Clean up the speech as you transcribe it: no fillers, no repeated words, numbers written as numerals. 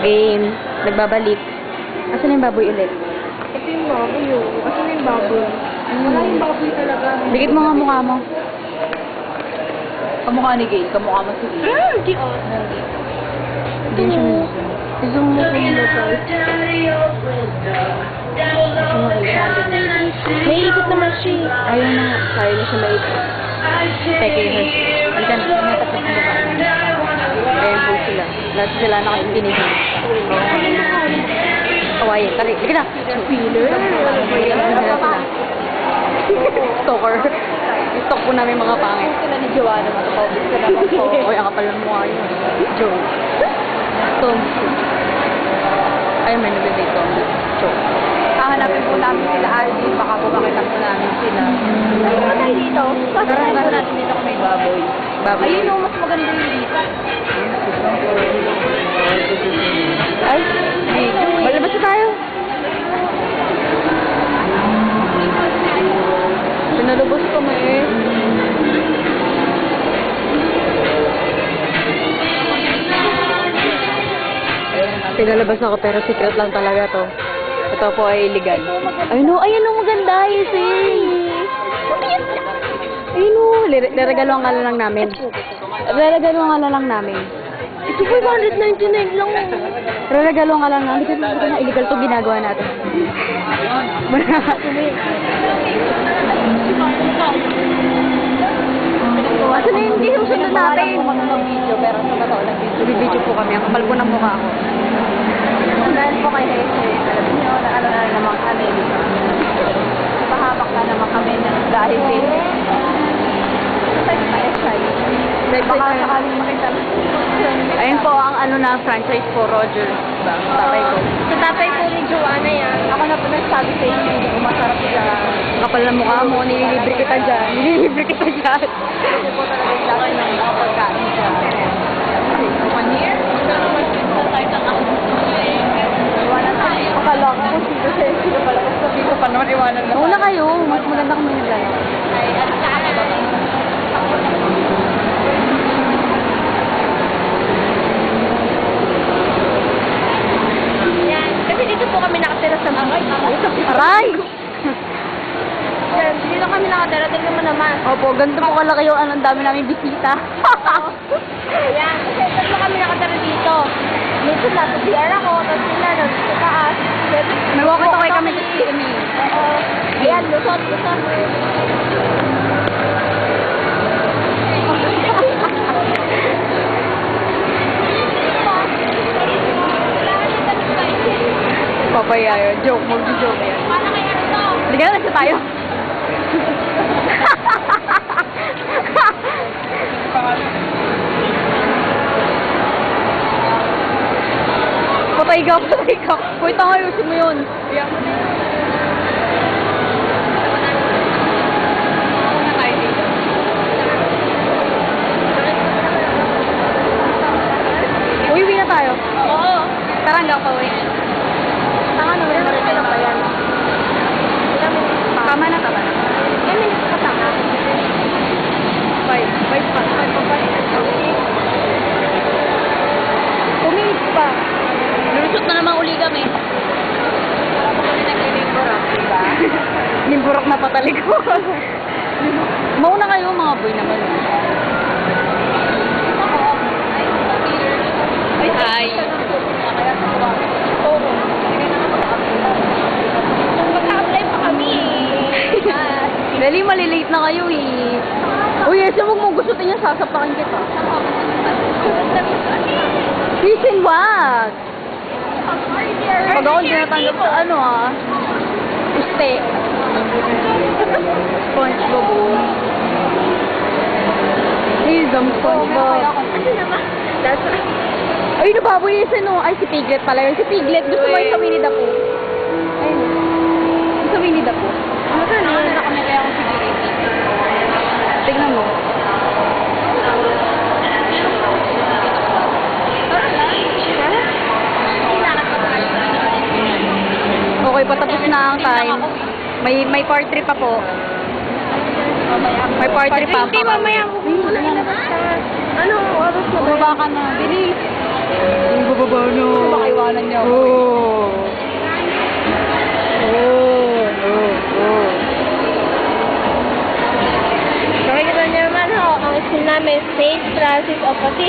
Game. Nagbabalik. Asan yung baboy ulit? Ito yung baboy yun. Kasi yung baboy. Wala yung baboy talaga. Bigit mo nga mukha mo. Kamukha ni Gail. Kamukha mo si Gail. Di oh. Hindi siya Zoom mo sa ilo, guys. May ikot naman siya. Ayaw na. Kaya na siya maikot. Teke, ang ganda na matapos ng babae. Ayan po sila. Lahat sila nakainginig. Kawaii. Tari, sige na. Wheeler. Stalker. Stalk po namin mga pangit. Sila ni Joanna matapawid ka naman po. Uy, ang kapal ng mukha yun. Joe. Tom. Ay, may nabibig ko. Joe. Hahanapin po namin sila Arlie. Baka po makita po namin sila. Ano ba tayo dito? Parang natin dito kung may baboy. Baboy. Ayun o, mas maganda yung dito. Ay, malabas na tayo. Pinalabas ko mo eh. Pinalabas ako pero secret lang talaga to. Ito po ay illegal. Ay no, ayan o maganda Isi. Ayun o, niregaluhan ka lang namin. Niregaluhan ka lang namin. Ito 599 lang. Niregaluhan ka lang namin. Kasi na illegal to ginagawa natin. Asa na yung susunod natin? Mag-video, pero sa totoo lang video. Bibidyo po kami. Ang kapal po ng mukha ko. Dahil po kay Hese, alam niyo na ano na naman kami. Pahamak na naman kami dahil baka sakaling makita. Ayun po ang ano na franchise po, Roger. Tatay ko. Sa tatay po ni Joanna yan, ako na po nagsabi sa inyo, hindi ko masarap dyan. Kapal ng mukha mo, nililibre kita dyan. Nililibre kita dyan. Kasi po talaga yung dami ng mga pagkain dyan. 1 year? Magkano mag-pizza tayo ng iwanan tayo. Akala ko kung sino pala. Basta sabi ko pa naman iwanan na. Una kayo, mas maganda kung may naglala. Ay, ano ka? Yan. Kasi dito po kami nakatira sa mga. Aray! Yan. Dito kami nakatira. Tingnan mo naman. Opo, ganito po kalaki yung ano, ang dami namin bisita. Ayan. Kasi tatlo kami nakatira dito. Minsan nasa CR ako. Tapos sila nasa taas. May walkie-talkie kami sa CME. Oo. Ayan. Lusot. Papaya yun. Joke, mag-joke yan. Paano kaya ito? Hindi ka na tayo. Patay ka. Uy, tanga, ayusin mo yun. Uy, uwi na tayo. Oo. Tara, hanggang pa uwi. Tanga na. May marito lang ba yan? Tama na. Eh, may nakatanga. 5 pa. 2 minutes pa. Lulusot na naman uli kami. Diba? Limburok na patalik ko. Mauna kayo mga boy naman. Ay. Mag-apply pa kami. Dali, malilate na kayo eh. Uy, yes, huwag mo gustutin niya, sasapakin kita. Listen, wag. Pag ako hindi natanggap sa ano uste. SpongeBob. Please, SpongeBob. Ay, nababoy yun sa Ay, si Piglet pala yun. Si Piglet, gusto mo yung sa Winnie the Pooh. Ayun. Yung sa Winnie the Pooh. Ano ka na? Ano na kami kaya kung security? Tignan mo. Okay, patapos na ang time. May part 3 pa po. May part 3 pa. Hindi, mamaya ako muna ilabas ka. Ano, oras na ba? Bumaba ka na. Bilis. Bumaba na. niyo. Oh. Nakikita niyo naman ho, ang school namin, St. Francis of Assisi.